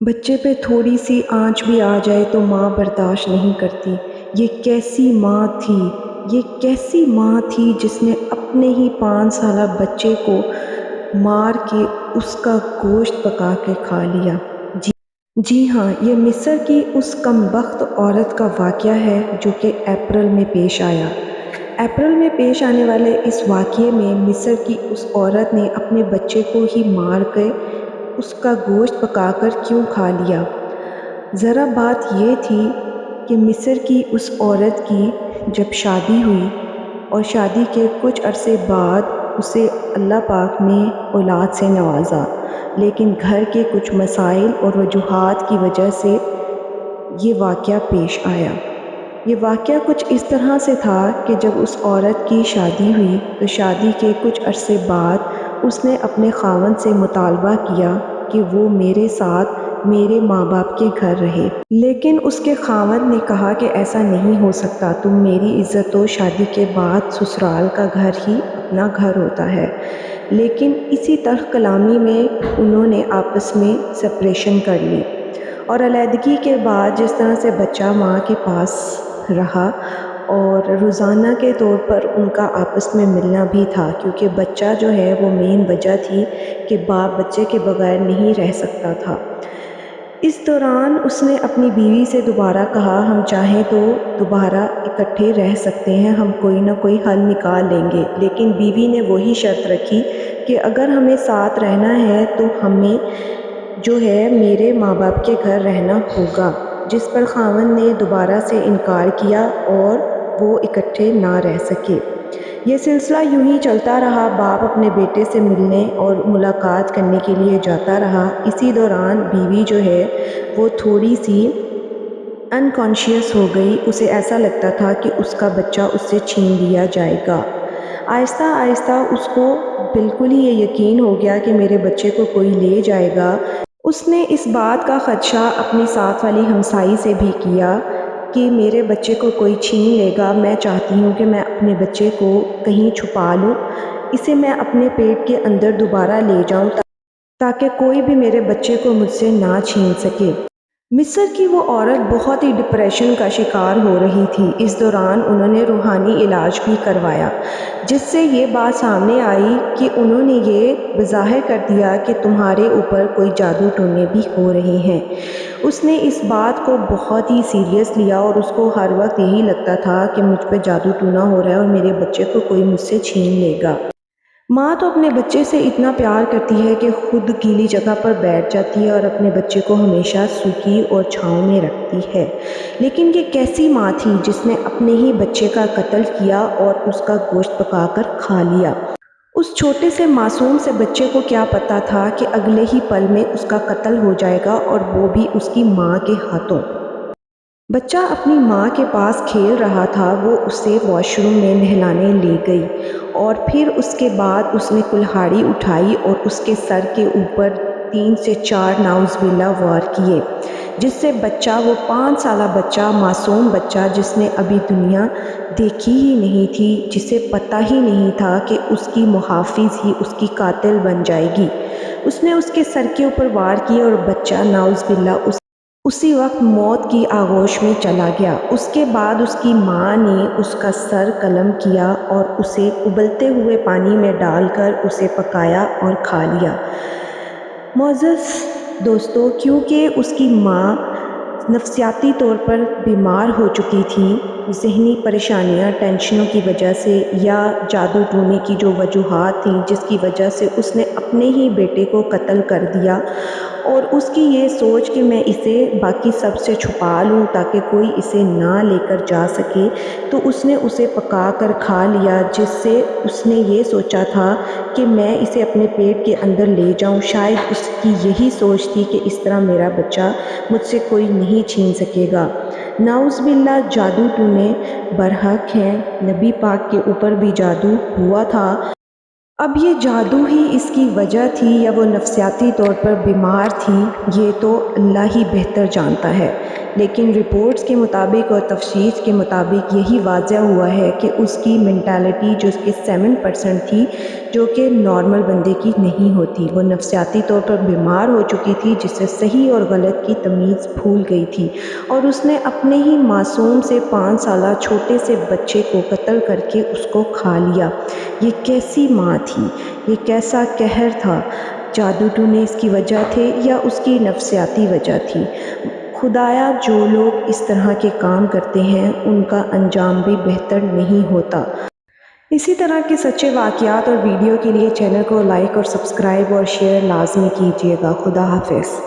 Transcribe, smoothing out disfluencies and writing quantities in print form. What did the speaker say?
بچے پہ تھوڑی سی آنچ بھی آ جائے تو ماں برداشت نہیں کرتی۔ یہ کیسی ماں تھی؟ یہ کیسی ماں تھی جس نے اپنے ہی 5 سالہ بچے کو مار کے اس کا گوشت پکا کے کھا لیا؟ جی ہاں، یہ مصر کی اس کمبخت عورت کا واقعہ ہے جو کہ اپریل میں پیش آیا۔ اپریل میں پیش آنے والے اس واقعے میں مصر کی اس عورت نے اپنے بچے کو ہی مار کے اس کا گوشت پکا کر کیوں کھا لیا؟ ذرا بات یہ تھی کہ مصر کی اس عورت کی جب شادی ہوئی اور شادی کے کچھ عرصے بعد اسے اللہ پاک نے اولاد سے نوازا، لیکن گھر کے کچھ مسائل اور وجوہات کی وجہ سے یہ واقعہ پیش آیا۔ یہ واقعہ کچھ اس طرح سے تھا کہ جب اس عورت کی شادی ہوئی تو شادی کے کچھ عرصے بعد اس نے اپنے خاوند سے مطالبہ کیا کہ وہ میرے ساتھ میرے ماں باپ کے گھر رہے، لیکن اس کے خاوند نے کہا کہ ایسا نہیں ہو سکتا، تم میری عزت ہو، شادی کے بعد سسرال کا گھر ہی اپنا گھر ہوتا ہے۔ لیکن اسی تلخ کلامی میں انہوں نے آپس میں سپریشن کر لی، اور علیحدگی کے بعد جس طرح سے بچہ ماں کے پاس رہا اور روزانہ کے طور پر ان کا آپس میں ملنا بھی تھا، کیونکہ بچہ جو ہے وہ مین وجہ تھی کہ باپ بچے کے بغیر نہیں رہ سکتا تھا۔ اس دوران اس نے اپنی بیوی سے دوبارہ کہا ہم چاہیں تو دوبارہ اکٹھے رہ سکتے ہیں، ہم کوئی نہ کوئی حل نکال لیں گے، لیکن بیوی نے وہی شرط رکھی کہ اگر ہمیں ساتھ رہنا ہے تو ہمیں جو ہے میرے ماں باپ کے گھر رہنا ہوگا، جس پر خاوند نے دوبارہ سے انکار کیا اور وہ اکٹھے نہ رہ سکے۔ یہ سلسلہ یوں ہی چلتا رہا، باپ اپنے بیٹے سے ملنے اور ملاقات کرنے کے لیے جاتا رہا۔ اسی دوران بیوی جو ہے وہ تھوڑی سی انکانشیس ہو گئی، اسے ایسا لگتا تھا کہ اس کا بچہ اس سے چھین لیا جائے گا۔ آہستہ آہستہ اس کو بالکل ہی یہ یقین ہو گیا کہ میرے بچے کو کوئی لے جائے گا۔ اس نے اس بات کا خدشہ اپنی ساتھ والی ہمسائی سے بھی کیا کہ میرے بچے کو کوئی چھین لے گا، میں چاہتی ہوں کہ میں اپنے بچے کو کہیں چھپا لوں، اسے میں اپنے پیٹ کے اندر دوبارہ لے جاؤں تاکہ کوئی بھی میرے بچے کو مجھ سے نہ چھین سکے۔ مصر کی وہ عورت بہت ہی ڈپریشن کا شکار ہو رہی تھی۔ اس دوران انہوں نے روحانی علاج بھی کروایا، جس سے یہ بات سامنے آئی کہ انہوں نے یہ بظاہر کر دیا کہ تمہارے اوپر کوئی جادو ٹونے بھی ہو رہے ہیں۔ اس نے اس بات کو بہت ہی سیریس لیا اور اس کو ہر وقت یہی لگتا تھا کہ مجھ پہ جادو ٹونا ہو رہا ہے اور میرے بچے کو کوئی مجھ سے چھین لے گا۔ ماں تو اپنے بچے سے اتنا پیار کرتی ہے کہ خود گیلی جگہ پر بیٹھ جاتی ہے اور اپنے بچے کو ہمیشہ سوکھی اور چھاؤں میں رکھتی ہے، لیکن یہ کیسی ماں تھی جس نے اپنے ہی بچے کا قتل کیا اور اس کا گوشت پکا کر کھا لیا؟ اس چھوٹے سے معصوم سے بچے کو کیا پتا تھا کہ اگلے ہی پل میں اس کا قتل ہو جائے گا، اور وہ بھی اس کی ماں کے ہاتھوں۔ بچہ اپنی ماں کے پاس کھیل رہا تھا، وہ اسے واش روم میں نہلانے لے گئی، اور پھر اس کے بعد اس نے کلہاڑی اٹھائی اور اس کے سر کے اوپر 3 سے 4 نعوذ باللہ وار کیے، جس سے بچہ، وہ 5 سالہ بچہ، معصوم بچہ جس نے ابھی دنیا دیکھی ہی نہیں تھی، جسے پتہ ہی نہیں تھا کہ اس کی محافظ ہی اس کی قاتل بن جائے گی، اس نے اس کے سر کے اوپر وار کیے اور بچہ نعوذ باللہ اسی وقت موت کی آغوش میں چلا گیا۔ اس کے بعد اس کی ماں نے اس کا سر قلم کیا اور اسے ابلتے ہوئے پانی میں ڈال کر اسے پکایا اور کھا لیا۔ معزز دوستو، کیونکہ اس کی ماں نفسیاتی طور پر بیمار ہو چکی تھی، ذہنی پریشانیاں، ٹینشنوں کی وجہ سے، یا جادو ٹونے کی جو وجوہات تھیں جس کی وجہ سے اس نے اپنے ہی بیٹے کو قتل کر دیا، اور اس کی یہ سوچ کہ میں اسے باقی سب سے چھپا لوں تاکہ کوئی اسے نہ لے کر جا سکے، تو اس نے اسے پکا کر کھا لیا، جس سے اس نے یہ سوچا تھا کہ میں اسے اپنے پیٹ کے اندر لے جاؤں۔ شاید اس کی یہی سوچ تھی کہ اس طرح میرا بچہ مجھ سے کوئی نہیں چھین سکے گا۔ نعوذ باللہ، جادو ٹونے برحق ہیں، نبی پاک کے اوپر بھی جادو ہوا تھا۔ اب یہ جادو ہی اس کی وجہ تھی یا وہ نفسیاتی طور پر بیمار تھی، یہ تو اللہ ہی بہتر جانتا ہے، لیکن رپورٹس کے مطابق اور تفتیش کے مطابق یہی واضح ہوا ہے کہ اس کی مینٹالٹی جو اس کے 7% تھی، جو کہ نارمل بندے کی نہیں ہوتی، وہ نفسیاتی طور پر بیمار ہو چکی تھی، جس سے صحیح اور غلط کی تمیز بھول گئی تھی، اور اس نے اپنے ہی معصوم سے 5 سالہ چھوٹے سے بچے کو قتل کر کے اس کو کھا لیا۔ یہ کیسی ماں تھی، یہ کیسا قہر تھا، جادو ٹونے اس کی وجہ تھے یا اس کی نفسیاتی وجہ تھی؟ خدایا جو لوگ اس طرح کے کام کرتے ہیں ان کا انجام بھی بہتر نہیں ہوتا۔ اسی طرح کے سچے واقعات اور ویڈیو کے لیے چینل کو لائک اور سبسکرائب اور شیئر لازمی کیجیے گا۔ خدا حافظ۔